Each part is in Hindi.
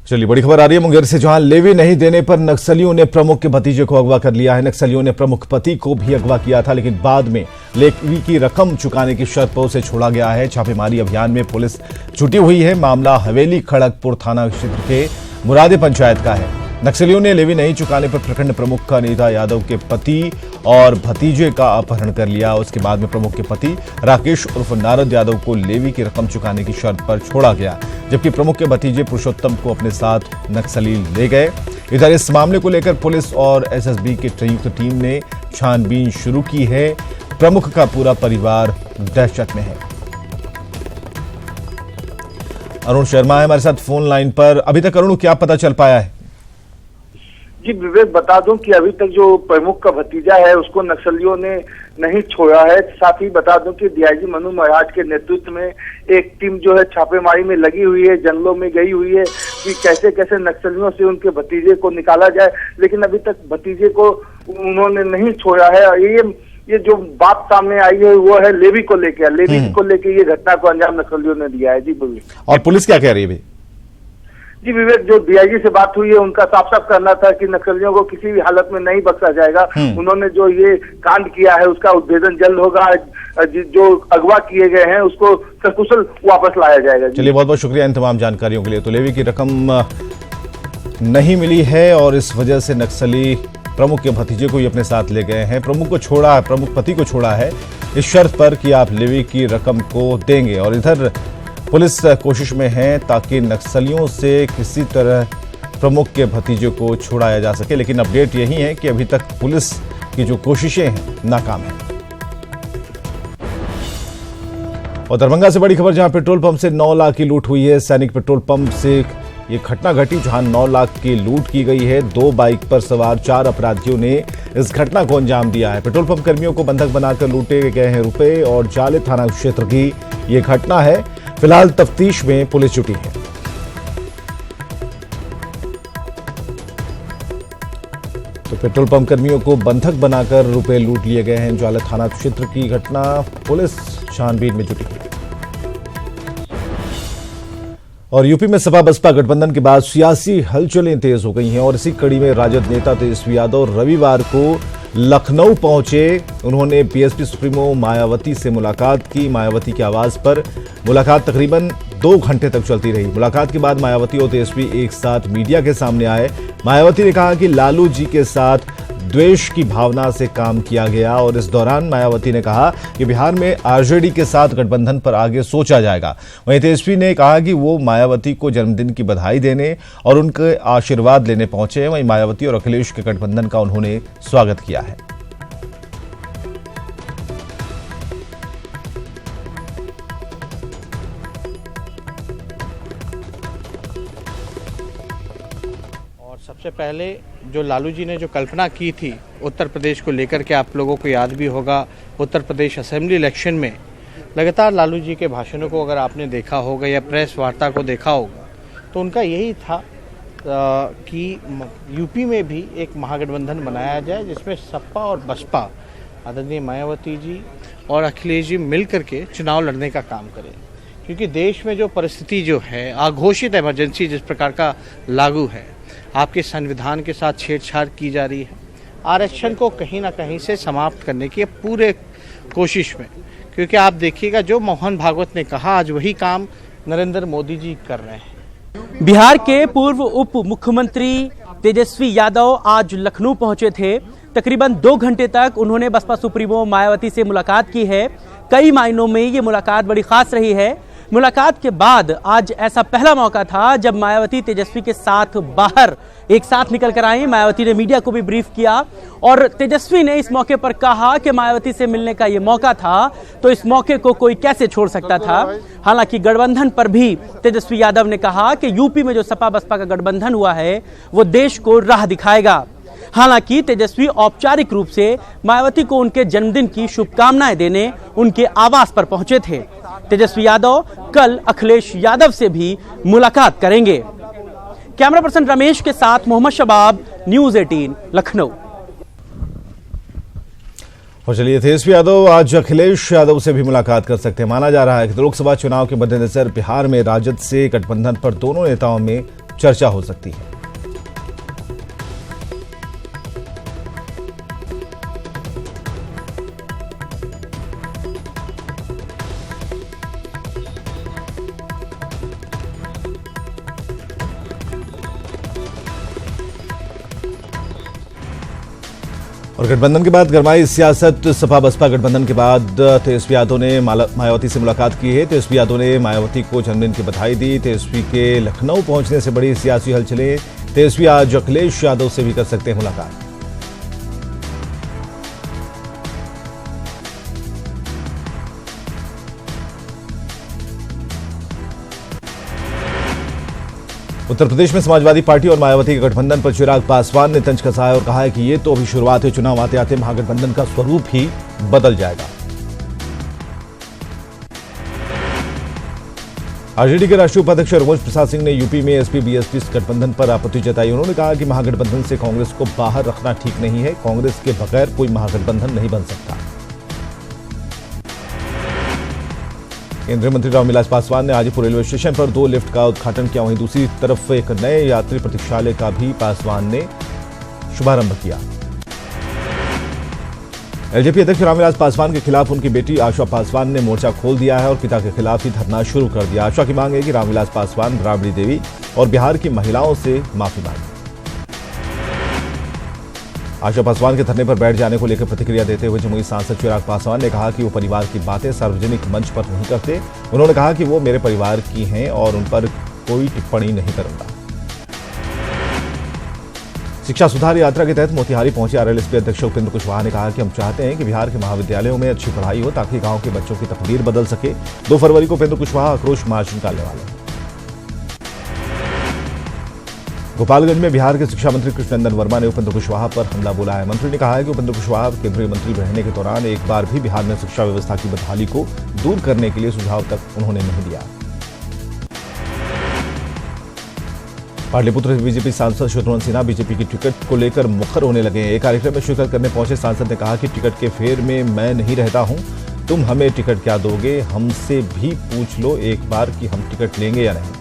चलिए बड़ी खबर आ रही है मुंगेर से, जहां लेवी नहीं देने पर नक्सलियों ने प्रमुख के भतीजे को अगवा कर लिया है। नक्सलियों ने प्रमुख पति को भी अगवा किया था, लेकिन बाद में लेवी की रकम चुकाने की शर्त पर उसे छोड़ा गया है। छापेमारी अभियान में पुलिस जुटी हुई है। मामला हवेली खड़गपुर थाना क्षेत्र के मुरादे पंचायत का है। नक्सलियों ने लेवी नहीं चुकाने पर प्रखंड प्रमुख का अनीता यादव के पति और भतीजे का अपहरण कर लिया। उसके बाद में प्रमुख के पति राकेश उर्फ नारद यादव को लेवी की रकम चुकाने की शर्त पर छोड़ा गया, जबकि प्रमुख के भतीजे पुरुषोत्तम को अपने साथ नक्सली ले गए। इधर इस मामले को लेकर पुलिस और एसएसबी की संयुक्त टीम ने छानबीन शुरू की है। प्रमुख का पूरा परिवार दहशत में है। अरुण शर्मा है हमारे साथ फोन लाइन पर। अभी तक अरुण क्या पता चल पाया है? जी विवेक, बता दूं कि अभी तक जो प्रमुख का भतीजा है उसको नक्सलियों ने नहीं छोड़ा है। साथ ही बता दूं कि डीआईजी मनु महाराज के नेतृत्व में एक टीम जो है छापेमारी में लगी हुई है, जंगलों में गई हुई है कि कैसे कैसे नक्सलियों से उनके भतीजे को निकाला जाए, लेकिन अभी तक भतीजे को उन्होंने नहीं छोड़ा है। ये जो बात सामने आई है वो है लेवी को लेके ये घटना को अंजाम नक्सलियों ने दिया है। जी बोलिए। और पुलिस क्या कह रही है? जी विवेक, जो डीआईजी से बात हुई है उनका साफ साफ करना था कि नक्सलियों को किसी भी हालत में नहीं बख्शा जाएगा। उन्होंने जो ये कांड किया है उसका उद्भेदन जल्द होगा। जो अगवा किए गए हैं उसको सकुशल वापस लाया जाएगा। चलिए बहुत बहुत शुक्रिया इन तमाम जानकारियों के लिए। तो लेवी की रकम नहीं मिली है और इस वजह से नक्सली प्रमुख के भतीजे को ही अपने साथ ले गए हैं। प्रमुख पति को छोड़ा है इस शर्त पर कि आप लेवी की रकम को देंगे। और इधर पुलिस कोशिश में है ताकि नक्सलियों से किसी तरह प्रमुख के भतीजे को छुड़ाया जा सके, लेकिन अपडेट यही है कि अभी तक पुलिस की जो कोशिशें हैं नाकाम हैं। और दरभंगा से बड़ी खबर, जहां पेट्रोल पंप से 9 लाख की लूट हुई है। सैनिक पेट्रोल पंप से ये घटना घटी जहां 9 लाख की लूट की गई है। 2 बाइक पर सवार 4 अपराधियों ने इस घटना को अंजाम दिया है। पेट्रोल पंप कर्मियों को बंधक बनाकर लूटे गए हैं रुपए। और जाले थाना क्षेत्र की ये घटना है। फिलहाल तफ्तीश में पुलिस जुटी है। तो पेट्रोल पंप कर्मियों को बंधक बनाकर रुपए लूट लिए गए हैं। ज्वाला थाना क्षेत्र की घटना, पुलिस छानबीन में जुटी है। और यूपी में सपा बसपा गठबंधन के बाद सियासी हलचलें तेज हो गई हैं और इसी कड़ी में राजद नेता तेजस्वी यादव रविवार को लखनऊ पहुंचे। उन्होंने बीएसपी सुप्रीमो मायावती से मुलाकात की। मायावती के आवास पर मुलाकात तकरीबन 2 घंटे तक चलती रही। मुलाकात के बाद मायावती और तेजस्वी एक साथ मीडिया के सामने आए। मायावती ने कहा कि लालू जी के साथ द्वेष की भावना से काम किया गया। और इस दौरान मायावती ने कहा कि बिहार में आरजेडी के साथ गठबंधन पर आगे सोचा जाएगा। वहीं तेजस्वी ने कहा कि वो मायावती को जन्मदिन की बधाई देने और उनके आशीर्वाद लेने पहुंचे। वहीं मायावती और अखिलेश के गठबंधन का उन्होंने स्वागत किया है। सबसे पहले जो लालू जी ने जो कल्पना की थी उत्तर प्रदेश को लेकर के, आप लोगों को याद भी होगा उत्तर प्रदेश असेंबली इलेक्शन में लगातार लालू जी के भाषणों को अगर आपने देखा होगा या प्रेस वार्ता को देखा होगा तो उनका यही था कि यूपी में भी एक महागठबंधन बनाया जाए जिसमें सपा और बसपा आदरणीय मायावती जी और अखिलेश जी मिल करके चुनाव लड़ने का काम करें। क्योंकि देश में जो परिस्थिति जो है, अघोषित इमरजेंसी जिस प्रकार का लागू है, आपके संविधान के साथ छेड़छाड़ की जा रही है, आरक्षण को कहीं ना कहीं से समाप्त करने की पूरे कोशिश में। क्योंकि आप देखिएगा जो मोहन भागवत ने कहा, आज वही काम नरेंद्र मोदी जी कर रहे हैं। बिहार के पूर्व उप मुख्यमंत्री तेजस्वी यादव आज लखनऊ पहुंचे थे। तकरीबन 2 घंटे तक उन्होंने बसपा सुप्रीमो मायावती से मुलाकात की है। कई मायनों में ये मुलाकात बड़ी खास रही है। मुलाकात के बाद आज ऐसा पहला मौका था जब मायावती तेजस्वी के साथ बाहर एक साथ निकल कर आई। मायावती ने मीडिया को भी ब्रीफ किया और तेजस्वी ने इस मौके पर कहा कि मायावती से मिलने का ये मौका था तो इस मौके को कोई कैसे छोड़ सकता था। हालांकि गठबंधन पर भी तेजस्वी यादव ने कहा कि यूपी में जो सपा बसपा का गठबंधन हुआ है वो देश को राह दिखाएगा। हालांकि तेजस्वी औपचारिक रूप से मायावती को उनके जन्मदिन की शुभकामनाएं देने उनके आवास पर पहुंचे थे। तेजस्वी यादव कल अखिलेश यादव से भी मुलाकात करेंगे। कैमरा पर्सन रमेश के साथ मोहम्मद शबाब, न्यूज़ 18 लखनऊ। और चलिए, तेजस्वी यादव आज अखिलेश यादव से भी मुलाकात कर सकते हैं। माना जा रहा है कि लोकसभा चुनाव के मद्देनजर बिहार में राजद से गठबंधन पर दोनों नेताओं में चर्चा हो सकती है। और गठबंधन के बाद गरमाई सियासत। सपा बसपा गठबंधन के बाद तेजस्वी यादव ने मायावती से मुलाकात की है। तेजस्वी यादव ने मायावती को जन्मदिन की बधाई दी। तेजस्वी के लखनऊ पहुंचने से बड़ी सियासी हलचलें। तेजस्वी आज अखिलेश यादव से भी कर सकते हैं मुलाकात। उत्तर प्रदेश में समाजवादी पार्टी और मायावती के गठबंधन पर चिराग पासवान ने तंज कसा है और कहा है कि ये तो अभी शुरुआत है, चुनाव आते आते महागठबंधन का स्वरूप ही बदल जाएगा। आरजेडी के राष्ट्रीय उपाध्यक्ष रघुवंश प्रसाद सिंह ने यूपी में एसपी बीएसपी गठबंधन पर आपत्ति जताई। उन्होंने कहा कि महागठबंधन से कांग्रेस को बाहर रखना ठीक नहीं है। कांग्रेस के बगैर कोई महागठबंधन नहीं बन सकता। केंद्रीय मंत्री रामविलास पासवान ने हाजीपुर रेलवे स्टेशन पर 2 लिफ्ट का उद्घाटन किया। वहीं दूसरी तरफ एक नए यात्री प्रतीक्षालय का भी पासवान ने शुभारंभ किया। एलजेपी अध्यक्ष रामविलास पासवान के खिलाफ उनकी बेटी आशा पासवान ने मोर्चा खोल दिया है और पिता के खिलाफ ही धरना शुरू कर दिया। आशा की मांग है कि रामविलास पासवान, राबड़ी देवी और बिहार की महिलाओं से माफी मांगे। आशा पासवान के धरने पर बैठ जाने को लेकर प्रतिक्रिया देते हुए जमुई सांसद चिराग पासवान ने कहा कि वो परिवार की बातें सार्वजनिक मंच पर नहीं करते। उन्होंने कहा कि वो मेरे परिवार की हैं और उन पर कोई टिप्पणी नहीं करूंगा। शिक्षा सुधार यात्रा के तहत मोतिहारी पहुंचे आरएलएसपी अध्यक्ष उपेंद्र कुशवाहा ने कहा कि हम चाहते हैं कि बिहार के महाविद्यालयों में अच्छी पढ़ाई हो ताकि गांव के बच्चों की तकदीर बदल सके। 2 फरवरी को उपेंद्र कुशवाहा आक्रोश मार्च निकालने वाले हैं। गोपालगंज में बिहार के शिक्षा मंत्री कृष्णनंदन वर्मा ने उपेंद्र कुशवाहा पर हमला बोला है। मंत्री ने कहा है कि उपेंद्र कुशवाहा केंद्रीय मंत्री रहने के दौरान एक बार भी बिहार में शिक्षा व्यवस्था की बदहाली को दूर करने के लिए सुझाव तक उन्होंने नहीं दिया। पाटलिपुत्र बीजेपी सांसद शत्रुघ्न सिन्हा बीजेपी की टिकट को लेकर मुखर होने लगे हैं। एक कार्यक्रम में शिरकत करने पहुंचे सांसद ने कहा कि टिकट के फेर में मैं नहीं रहता हूं, तुम हमें टिकट क्या दोगे, हमसे भी पूछ लो एक बार कि हम टिकट लेंगे या नहीं।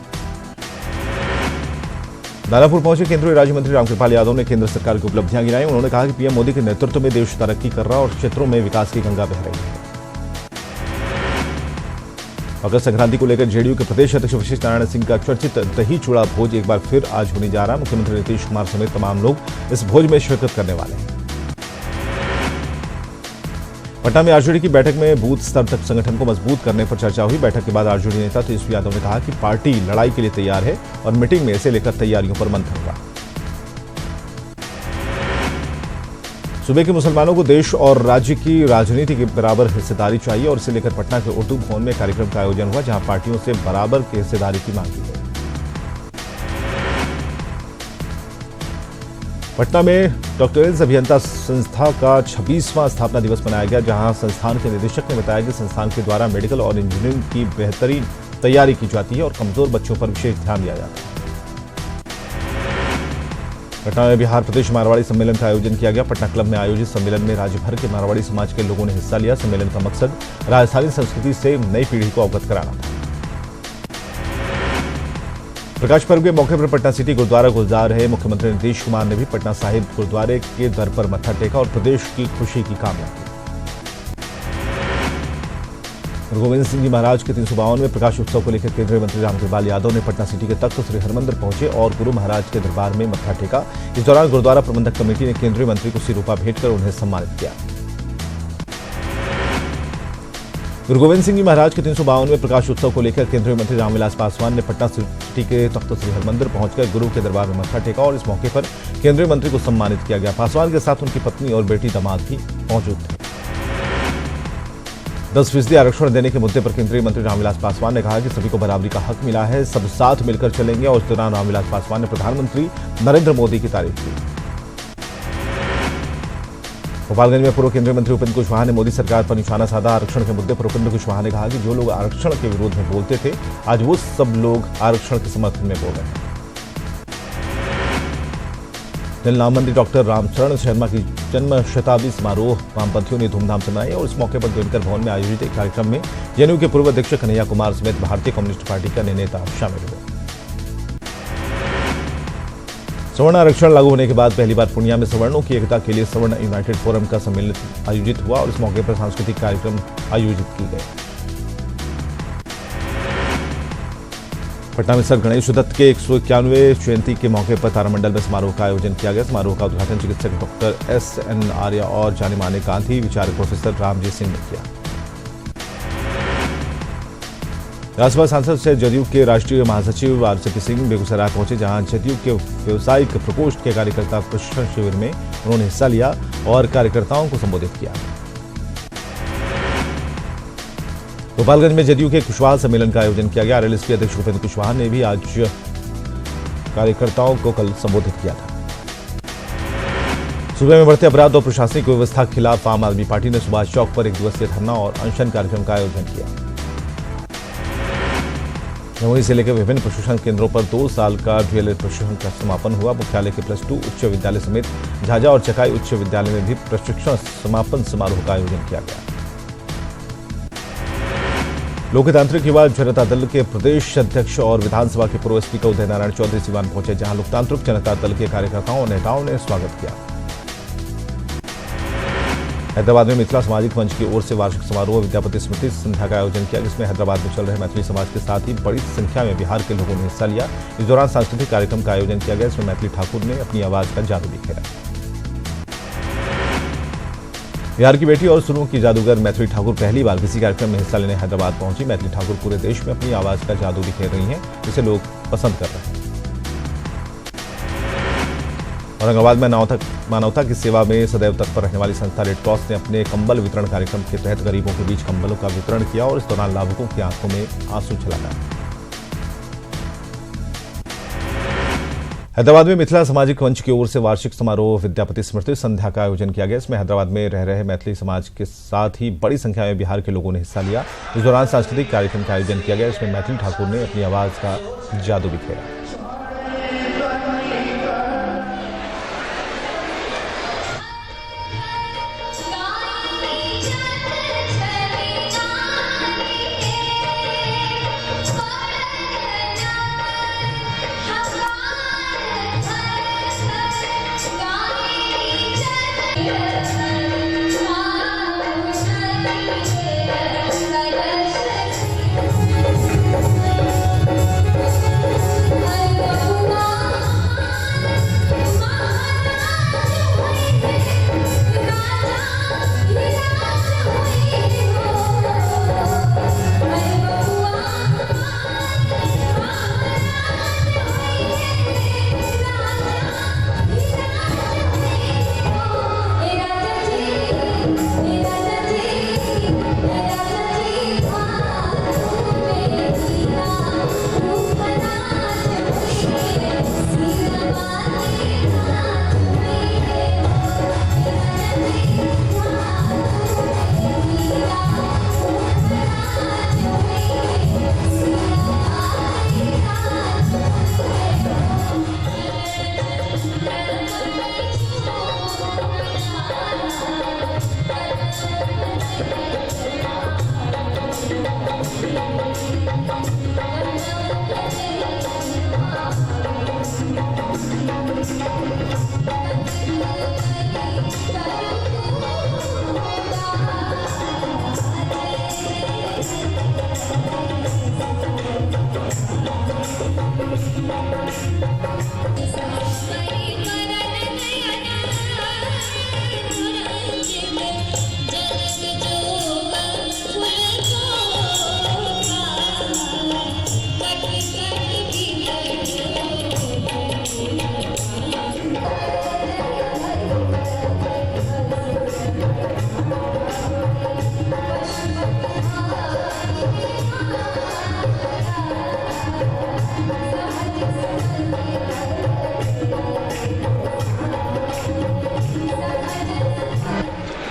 दानापुर पहुंचे केंद्रीय राज्य मंत्री रामकृपाल यादव ने केंद्र सरकार की उपलब्धियां गिनाई। उन्होंने कहा कि पीएम मोदी के नेतृत्व में देश तरक्की कर रहा और क्षेत्रों में विकास की गंगा बह रही है। मकर संक्रांति को लेकर जेडीयू के प्रदेश अध्यक्ष वशिष्ठ नारायण सिंह का चर्चित दही चूड़ा भोज एक बार फिर आज होने जा रहा है। मुख्यमंत्री नीतीश कुमार समेत तमाम लोग इस भोज में शिरकत करने वाले हैं। पटना में आरजेडी की बैठक में बूथ स्तर तक संगठन को मजबूत करने पर चर्चा हुई। बैठक के बाद आरजेडी नेता तेजस्वी यादव ने कहा कि पार्टी लड़ाई के लिए तैयार है और मीटिंग में इसे लेकर तैयारियों पर मंथन हुआ। सूबे के मुसलमानों को देश और राज्य की राजनीति की बराबर हिस्सेदारी चाहिए और इसे लेकर पटना के उर्दू भवन में कार्यक्रम का आयोजन हुआ, जहां पार्टियों से बराबर की हिस्सेदारी की मांग की गई। पटना में डॉक्टरेट्स अभियंता संस्था का 26वां स्थापना दिवस मनाया गया, जहां संस्थान के निदेशक ने बताया कि संस्थान के द्वारा मेडिकल और इंजीनियरिंग की बेहतरीन तैयारी की जाती है और कमजोर बच्चों पर विशेष ध्यान दिया जाता है। पटना में बिहार प्रदेश मारवाड़ी सम्मेलन का आयोजन किया गया। पटना क्लब में आयोजित सम्मेलन में राज्य भर के मारवाड़ी समाज के लोगों ने हिस्सा लिया। सम्मेलन का मकसद राजस्थानी संस्कृति से नई पीढ़ी को अवगत कराना था। प्रकाश पर्व के मौके पर पटना सिटी गुरुद्वारा गुलजार है। मुख्यमंत्री नीतीश कुमार ने भी पटना साहिब गुरुद्वारे के दर पर मत्था टेका और प्रदेश की खुशी की कामना की। गुरु गोविंद सिंह जी महाराज के 352वें प्रकाश उत्सव को लेकर केंद्रीय मंत्री रामकृपाल यादव ने पटना सिटी के तख्त श्री हरमंदिर पहुंचे और गुरु महाराज के दरबार में मत्था टेका। इस दौरान गुरुद्वारा प्रबंधक कमेटी ने केंद्रीय मंत्री को सिरोपा भेंट कर उन्हें सम्मानित किया। गुरु गोविंद सिंह जी महाराज के 352वें प्रकाश उत्सव को लेकर केंद्रीय मंत्री रामविलास पासवान ने पटना सिटी के तख्त श्री हरमंदिर पहुंचकर गुरु के दरबार में मत्था टेका और इस मौके पर केंद्रीय मंत्री को सम्मानित किया गया। पासवान के साथ उनकी पत्नी और बेटी दामाद भी मौजूद थे। 10% आरक्षण देने के मुद्दे पर केंद्रीय मंत्री रामविलास पासवान ने कहा कि सभी को बराबरी का हक मिला है, सब साथ मिलकर चलेंगे और इस दौरान रामविलास पासवान ने प्रधानमंत्री नरेंद्र मोदी की तारीफ की। गोपालगंज में पूर्व केंद्रीय मंत्री उपेंद्र कुशवाहा ने मोदी सरकार पर निशाना साधा। आरक्षण के मुद्दे पर उपेंद्र कुशवाहा ने कहा कि जो लोग आरक्षण के विरोध में बोलते थे, आज वो सब लोग आरक्षण के समर्थन में बोल रहे हैं। नाम मंत्री डॉक्टर रामचरण शर्मा की जन्म शताब्दी समारोह वामपंथियों ने धूमधाम से मनाया और इस मौके पर दिनकर भवन में आयोजित एक कार्यक्रम में जेएनयू के पूर्व अध्यक्ष कन्हैया कुमार समेत भारतीय कम्युनिस्ट पार्टी के अन्य नेता शामिल हुए। सवर्ण आरक्षण लागू होने के बाद पहली बार पूर्णिया में सवर्णों की एकता के लिए सवर्ण यूनाइटेड फोरम का सम्मेलन आयोजित हुआ और इस मौके पर सांस्कृतिक कार्यक्रम आयोजित किए गए। पटना में सर गणेश दत्त के 191वें जयंती के मौके पर तारामंडल में समारोह का आयोजन किया गया। समारोह का उद्घाटन चिकित्सक डॉक्टर एस.एन. आर्या और जाने माने गांधी विचारक प्रोफेसर रामजी सिंह ने किया। राज्यसभा सांसद से जदयू के राष्ट्रीय महासचिव आर.सी.पी. सिंह बेगूसराय पहुंचे, जहां जदयू के व्यावसायिक प्रकोष्ठ के कार्यकर्ता प्रशिक्षण शिविर में उन्होंने हिस्सा लिया और कार्यकर्ताओं को संबोधित किया। गोपालगंज में जदयू के कुशवाहा सम्मेलन का आयोजन किया गया। आरएलएसपी अध्यक्ष उपेंद्र कुशवाहा ने भी आज कार्यकर्ताओं को कल संबोधित किया था। सूबे में बढ़ते अपराध और प्रशासनिक व्यवस्था के खिलाफ आम आदमी पार्टी ने सुभाष चौक पर 1 दिवसीय धरना और अनशन कार्यक्रम का आयोजन किया। जमुई जिले के विभिन्न प्रशिक्षण केंद्रों पर 2 साल का डीएलएड प्रशिक्षण का समापन हुआ। मुख्यालय के +2 उच्च विद्यालय समेत झाझा और चकाई उच्च विद्यालय में भी प्रशिक्षण समापन समारोह का आयोजन किया गया। लोकतांत्रिक युवा जनता दल के प्रदेश अध्यक्ष और विधानसभा के पूर्व स्पीकर उदय नारायण चौधरी सिवान पहुंचे, जहां लोकतांत्रिक जनता दल के कार्यकर्ताओं और नेताओं ने स्वागत किया। हैदराबाद में मिथिला सामाजिक मंच की ओर से वार्षिक समारोह विद्यापति स्मृति संध्या का आयोजन किया, जिसमें हैदराबाद में चल रहे मैथिली समाज के साथ ही बड़ी संख्या में बिहार के लोगों ने हिस्सा लिया। इस दौरान सांस्कृतिक कार्यक्रम का आयोजन किया गया, इसमें मैथिली ठाकुर ने अपनी आवाज का जादू बिखेरा। बिहार की बेटी और सुरों की जादूगर मैथिली ठाकुर पहली बार किसी कार्यक्रम में हिस्सा लेने हैदराबाद पहुंची। मैथिली ठाकुर पूरे देश में अपनी आवाज का जादू बिखेर रही हैं, जिसे लोग पसंद कर रहे हैं। औरंगाबाद में मानवता की सेवा में सदैव तत्पर रहने वाली संस्था रेड क्रॉस ने अपने कंबल वितरण कार्यक्रम के तहत गरीबों के बीच कंबलों का वितरण किया और इस दौरान लाभुकों की आंखों में आंसू छलका। हैदराबाद में मिथिला सामाजिक मंच की ओर से वार्षिक समारोह विद्यापति स्मृति संध्या का आयोजन किया गया। इसमें हैदराबाद में रह रहे मैथिली समाज के साथ ही बड़ी संख्या में बिहार के लोगों ने हिस्सा लिया। इस दौरान सांस्कृतिक कार्यक्रम का आयोजन किया गया, इसमें मैथिली ठाकुर ने अपनी आवाज का जादू बिखेरा।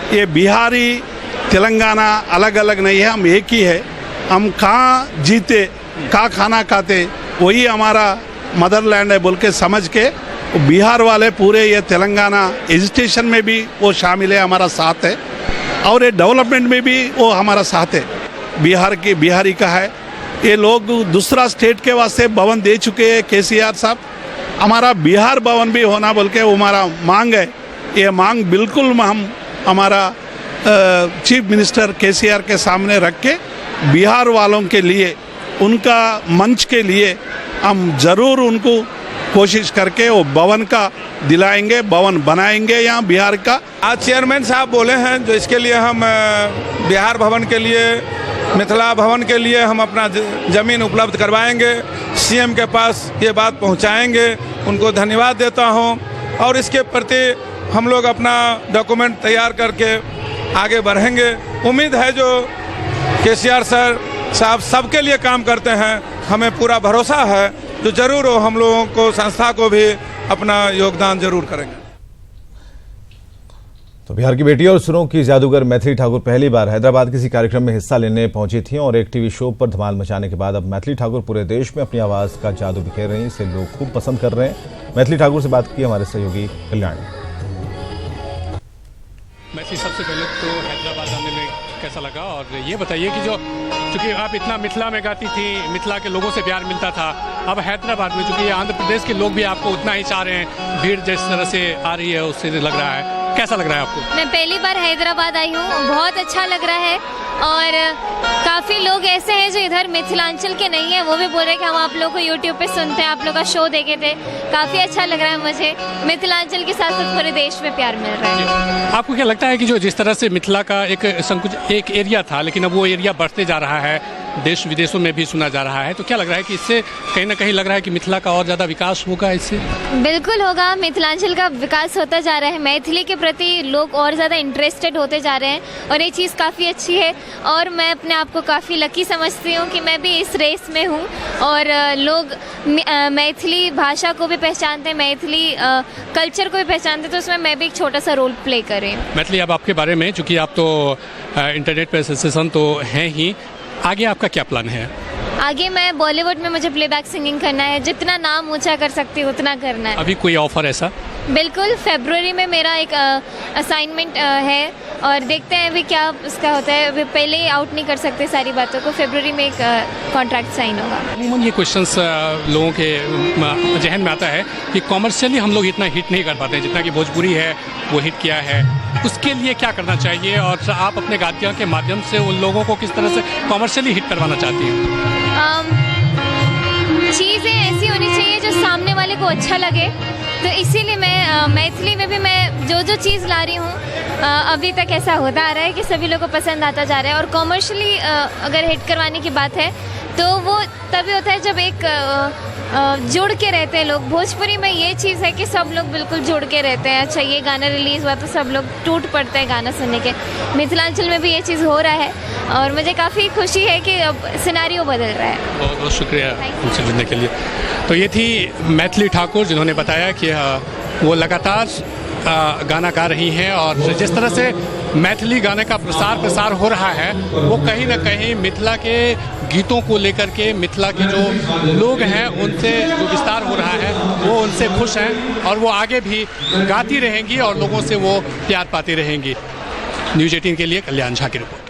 ये बिहारी तेलंगाना अलग अलग नहीं है, हम एक ही है। हम कहाँ जीते कहाँ खाना खाते वही हमारा मदरलैंड है बोल के समझ के बिहार वाले पूरे ये तेलंगाना एजुकेशन में भी वो शामिल है, हमारा साथ है, और ये डेवलपमेंट में भी वो हमारा साथ है। बिहारी का है। ये लोग दूसरा स्टेट के वास्ते भवन दे चुके हैं केसीआर साहब, हमारा बिहार भवन भी होना बोल के वो हमारा मांग है। ये मांग बिल्कुल हम हमारा चीफ मिनिस्टर केसीआर के सामने रख के बिहार वालों के लिए, उनका मंच के लिए हम ज़रूर उनको कोशिश करके वो भवन का दिलाएंगे, भवन बनाएंगे यहाँ बिहार का। आज चेयरमैन साहब बोले हैं जो इसके लिए हम बिहार भवन के लिए, मिथिला भवन के लिए हम अपना ज़मीन उपलब्ध करवाएंगे, सीएम के पास ये बात पहुंचाएंगे। उनको धन्यवाद देता हूं और इसके प्रति हम लोग अपना डॉक्यूमेंट तैयार करके आगे बढ़ेंगे। उम्मीद है जो केसीआर सर साहब सबके लिए काम करते हैं, हमें पूरा भरोसा है जो ज़रूर वो हम लोगों को, संस्था को भी अपना योगदान जरूर करेंगे। तो बिहार की बेटी और सुरों की जादूगर मैथिली ठाकुर पहली बार हैदराबाद किसी कार्यक्रम में हिस्सा लेने पहुंची थी और एक टीवी शो पर धमाल मचाने के बाद अब मैथिली ठाकुर पूरे देश में अपनी आवाज का जादू बिखेर रही हैं। इसे लोग खूब पसंद कर रहे हैं। मैथिली ठाकुर से बात की हमारे सहयोगी कल्याण। मैथिली, सबसे पहले तो हैदराबाद आने में कैसा लगा, और ये बताइए कि जो चूँकि आप इतना मिथिला में गाती थी, मिथिला के लोगों से प्यार मिलता था, अब हैदराबाद में चूँकि आंध्र प्रदेश के लोग भी आपको उतना ही चाह रहे हैं, भीड़ जिस तरह से आ रही है उससे लग रहा है, कैसा लग रहा है आपको? मैं पहली बार हैदराबाद आई हूँ, बहुत अच्छा लग रहा है और काफ़ी लोग ऐसे हैं जो इधर मिथिलांचल के नहीं है, वो भी बोल रहे हैं कि हम आप लोग को यूट्यूब पे सुनते हैं, आप लोग का शो देखे थे, काफ़ी अच्छा लग रहा है मुझे। मिथिलांचल के साथ साथ पूरे देश में प्यार मिल रहा है। आपको क्या लगता है कि जो जिस तरह से मिथिला का एक एरिया था, लेकिन अब वो एरिया बढ़ते जा रहा है, देश विदेशों में भी सुना जा रहा है, तो क्या लग रहा है कि इससे कहीं ना कहीं लग रहा है कि मिथिला का और ज़्यादा विकास होगा इससे? बिल्कुल होगा, मिथिलांचल का विकास होता जा रहा है, मैथिली के प्रति लोग और ज़्यादा इंटरेस्टेड होते जा रहे हैं और ये चीज़ काफ़ी अच्छी है और मैं अपने आप को काफ़ी लकी समझती हूँ कि मैं भी इस रेस में हूँ और लोग मैथिली भाषा को भी पहचानते हैं, मैथिली कल्चर को भी पहचानते हैं, तो उसमें मैं भी एक छोटा सा रोल प्ले करें। मैथिली, अब आपके बारे में, चूँकि आप तो इंटरनेट पर एसोसिएशन तो हैं ही, आगे आपका क्या प्लान है? आगे मैं बॉलीवुड में मुझे प्लेबैक सिंगिंग करना है, जितना नाम ऊंचा कर सकती हूँ उतना करना है। अभी कोई ऑफर ऐसा? बिल्कुल, फरवरी में मेरा एक असाइनमेंट है और देखते हैं अभी क्या उसका होता है, अभी पहले ही आउट नहीं कर सकते सारी बातों को, फरवरी में एक कॉन्ट्रैक्ट साइन होगा। अमूमन ये क्वेश्चंस लोगों के जहन में आता है कि कॉमर्शियली हम लोग इतना हिट नहीं कर पाते जितना कि भोजपुरी है वो हिट किया है, उसके लिए क्या करना चाहिए और आप अपने गातियों के माध्यम से उन लोगों को किस तरह से कॉमर्शियली हिट करवाना चाहती हैं? चीज़ें ऐसी होनी चाहिए जो सामने वाले को अच्छा लगे, तो इसीलिए मैं मैथिली में भी मैं जो चीज़ ला रही हूँ अभी तक ऐसा होता आ रहा है कि सभी लोगों को पसंद आता जा रहा है। और कॉमर्शियली अगर हिट करवाने की बात है तो वो तभी होता है जब एक जुड़ के रहते हैं लोग। भोजपुरी में ये चीज़ है कि सब लोग बिल्कुल जुड़ के रहते हैं, अच्छा ये गाना रिलीज़ हुआ तो सब लोग टूट पड़ते हैं गाना सुनने के। मिथिलांचल में भी ये चीज़ हो रहा है और मुझे काफ़ी खुशी है कि अब सिनारियो बदल रहा है। बहुत बहुत शुक्रिया हमसे जुड़ने के लिए। तो ये थी मैथिली ठाकुर जिन्होंने बताया कि वो लगातार गाना गा रही हैं और जिस तरह से मैथिली गाने का प्रसार हो रहा है वो कहीं ना कहीं मिथिला के गीतों को लेकर के, मिथिला के जो लोग हैं उनसे जो विस्तार हो रहा है वो उनसे खुश हैं और वो आगे भी गाती रहेंगी और लोगों से वो प्यार पाती रहेंगी। न्यूज़ 18 के लिए कल्याण झा की रिपोर्ट।